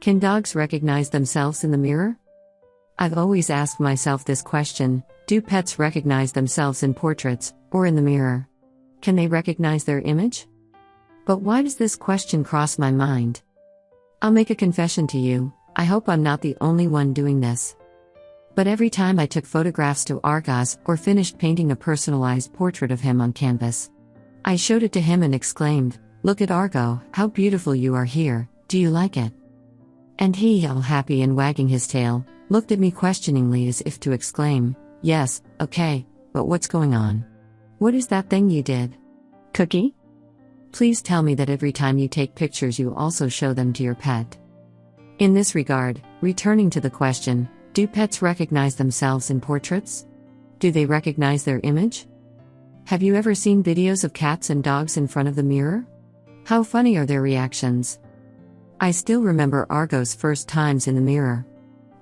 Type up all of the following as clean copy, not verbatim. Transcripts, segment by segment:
Can dogs recognize themselves in the mirror? I've always asked myself this question: do pets recognize themselves in portraits, or in the mirror? Can they recognize their image? But why does this question cross my mind? I'll make a confession to you, I hope I'm not the only one doing this. But every time I took photographs to Argos or finished painting a personalized portrait of him on canvas, I showed it to him and exclaimed, "Look at Argo, how beautiful you are here, do you like it?" And he, all happy and wagging his tail, looked at me questioningly as if to exclaim, "Yes, okay, but what's going on? What is that thing you did? Cookie?" Please tell me that every time you take pictures you also show them to your pet. In this regard, returning to the question, do pets recognize themselves in portraits? Do they recognize their image? Have you ever seen videos of cats and dogs in front of the mirror? How funny are their reactions? I still remember Argo's first times in the mirror.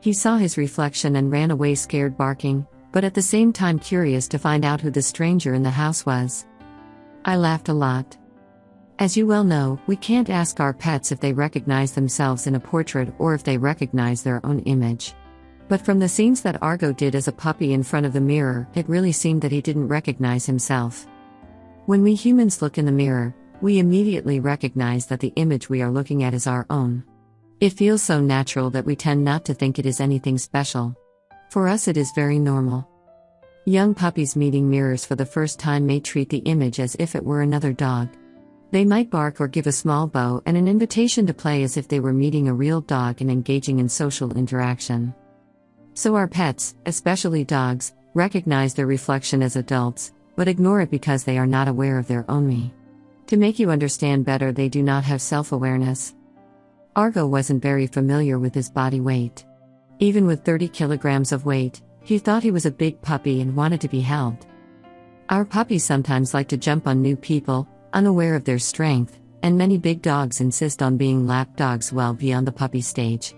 He saw his reflection and ran away scared, barking, but at the same time curious to find out who the stranger in the house was. I laughed a lot. As you well know, we can't ask our pets if they recognize themselves in a portrait or if they recognize their own image. But from the scenes that Argo did as a puppy in front of the mirror, it really seemed that he didn't recognize himself. When we humans look in the mirror, we immediately recognize that the image we are looking at is our own. It feels so natural that we tend not to think it is anything special. For us, it is very normal. Young puppies meeting mirrors for the first time may treat the image as if it were another dog. They might bark or give a small bow and an invitation to play as if they were meeting a real dog and engaging in social interaction. So our pets, especially dogs, recognize their reflection as adults, but ignore it because they are not aware of their own me. To make you understand better, they do not have self-awareness. Argo wasn't very familiar with his body weight. Even with 30 kilograms of weight, he thought he was a big puppy and wanted to be held. Our puppies sometimes like to jump on new people, unaware of their strength, and many big dogs insist on being lap dogs well beyond the puppy stage.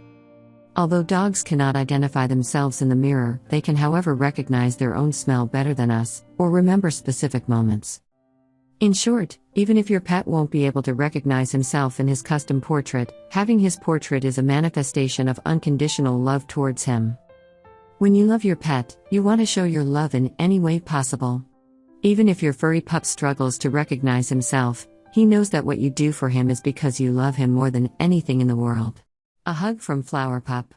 Although dogs cannot identify themselves in the mirror, they can, however, recognize their own smell better than us, or remember specific moments. In short, even if your pet won't be able to recognize himself in his custom portrait, having his portrait is a manifestation of unconditional love towards him. When you love your pet, you want to show your love in any way possible. Even if your furry pup struggles to recognize himself, he knows that what you do for him is because you love him more than anything in the world. A hug from Flower Pup.